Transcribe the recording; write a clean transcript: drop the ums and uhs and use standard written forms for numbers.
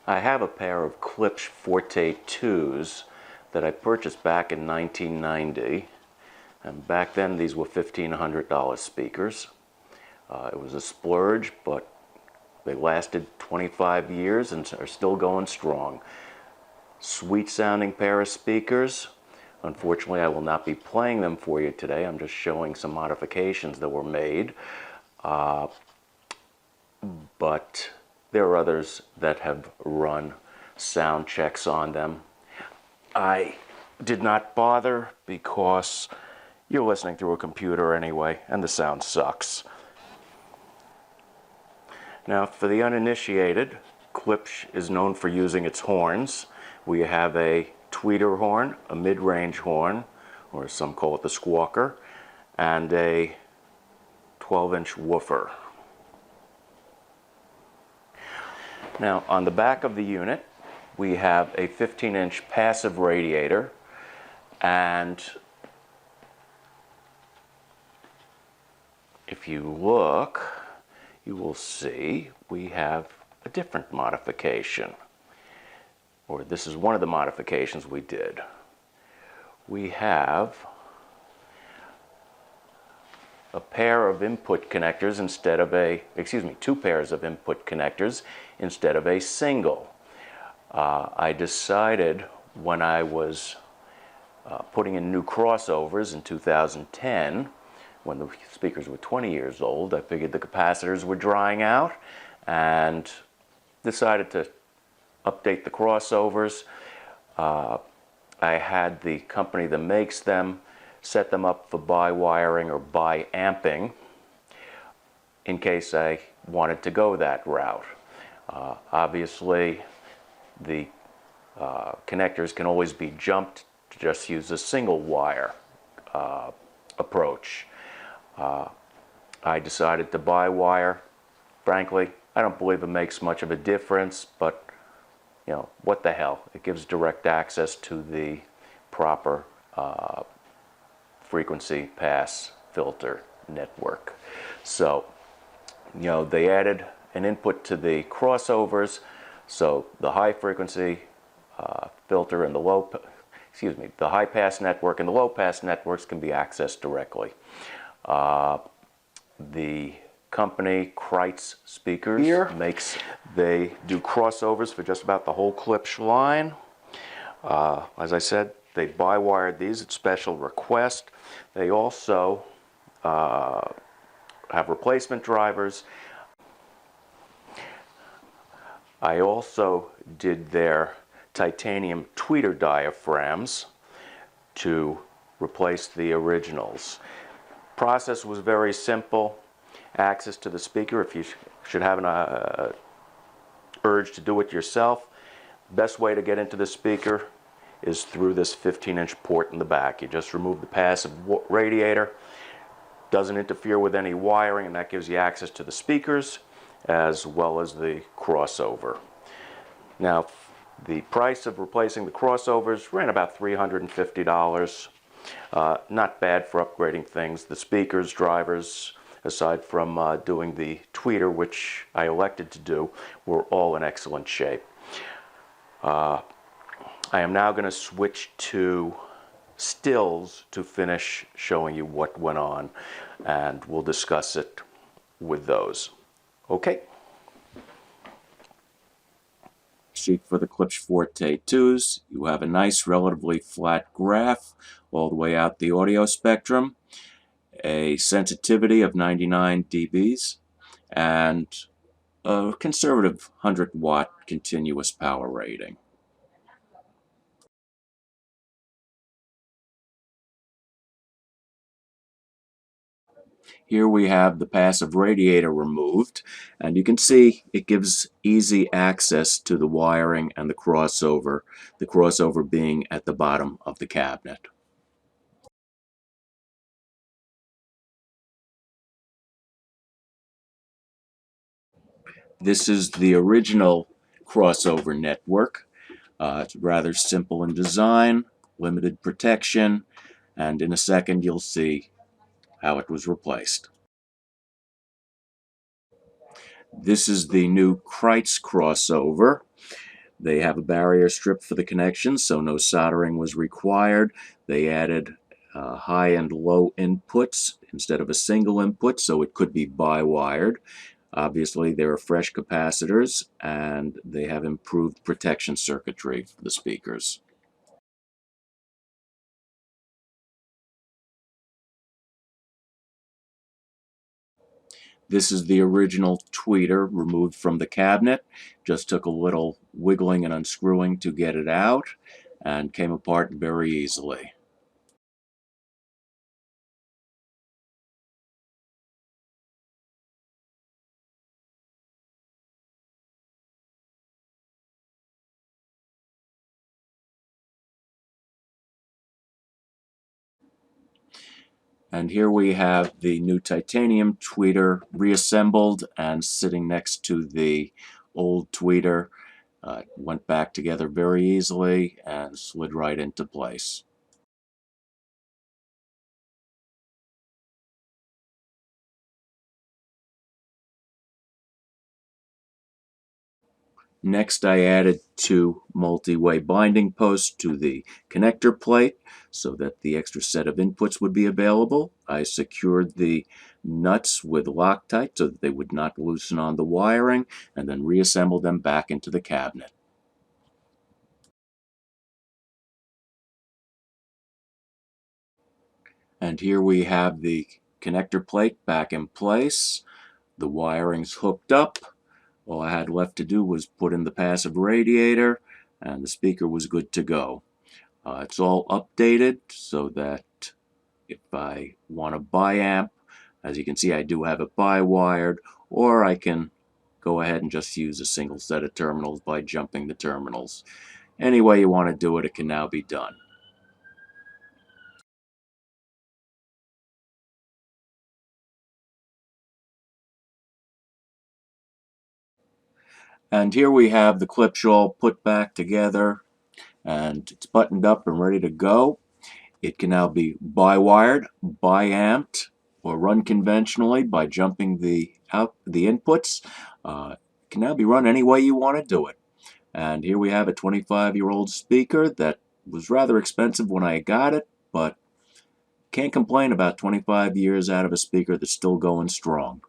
I have a pair of Klipsch Forte IIs that I purchased back in 1990. And back then these were $1,500 speakers. It was a splurge, but they lasted 25 years and are still going strong. Sweet sounding pair of speakers. Unfortunately, I will not be playing them for you today. I'm just showing some modifications that were made. But there are others that have run sound checks on them. I did not bother because you're listening through a computer anyway, and the sound sucks. Now, for the uninitiated, Klipsch is known for using its horns. We have a tweeter horn, a mid-range horn, or some call it the squawker, and a 12-inch woofer. Now, on the back of the unit, we have a 15-inch passive radiator, and if you look, you will see we have a different modification. Or this is one of the modifications we did. We have a pair of input connectors instead of two pairs of input connectors instead of a single. I decided when I was putting in new crossovers in 2010, when the speakers were 20 years old, I figured the capacitors were drying out and decided to update the crossovers. I had the company that makes them set them up for bi-wiring or bi-amping in case I wanted to go that route. Obviously, the connectors can always be jumped to just use a single wire approach. I decided to bi-wire. Frankly, I don't believe it makes much of a difference, but you know, what the hell? It gives direct access to the proper frequency pass filter network. So, you know, they added an input to the crossovers, so the high frequency filter and the high pass network and the low pass networks can be accessed directly. The company Klipsch Speakers they do crossovers for just about the whole Klipsch line. As I said, they bi-wired these at special request. They also have replacement drivers. I also did their titanium tweeter diaphragms to replace the originals. Process was very simple. Access to the speaker, if you should have an urge to do it yourself, the best way to get into the speaker is through this 15-inch port in the back. You just remove the passive radiator, doesn't interfere with any wiring, and that gives you access to the speakers as well as the crossover. Now, the price of replacing the crossovers ran about $350. Not bad for upgrading things. The speakers, drivers, aside from doing the tweeter, which I elected to do, were all in excellent shape. I am now going to switch to stills to finish showing you what went on, and we'll discuss it with those. Okay. Sheet for the Klipsch Forte IIs. You have a nice, relatively flat graph all the way out the audio spectrum, a sensitivity of 99 dBs, and a conservative 100-watt continuous power rating. Here we have the passive radiator removed, and you can see it gives easy access to the wiring and the crossover being at the bottom of the cabinet. This is the original crossover network. It's rather simple in design, limited protection, and in a second you'll see how it was replaced. This is the new Klipsch crossover. They have a barrier strip for the connections, so no soldering was required. They added high and low inputs instead of a single input, so it could be bi-wired. Obviously, there are fresh capacitors, and they have improved protection circuitry for the speakers. This is the original tweeter removed from the cabinet. Just took a little wiggling and unscrewing to get it out, and came apart very easily. And here we have the new titanium tweeter reassembled and sitting next to the old tweeter. Went back together very easily and slid right into place. Next, I added two multi-way binding posts to the connector plate so that the extra set of inputs would be available. I secured the nuts with Loctite so that they would not loosen on the wiring, and then reassembled them back into the cabinet. And here we have the connector plate back in place. The wiring's hooked up. All I had left to do was put in the passive radiator, and the speaker was good to go. It's all updated so that if I want a bi-amp, as you can see, I do have it bi-wired, or I can go ahead and just use a single set of terminals by jumping the terminals. Any way you want to do it, it can now be done. And here we have the Klipsch all put back together, and it's buttoned up and ready to go. It can now be bi-wired, bi-amped, or run conventionally by jumping the inputs. It can now be run any way you want to do it. And here we have a 25-year-old speaker that was rather expensive when I got it, but can't complain about 25 years out of a speaker that's still going strong.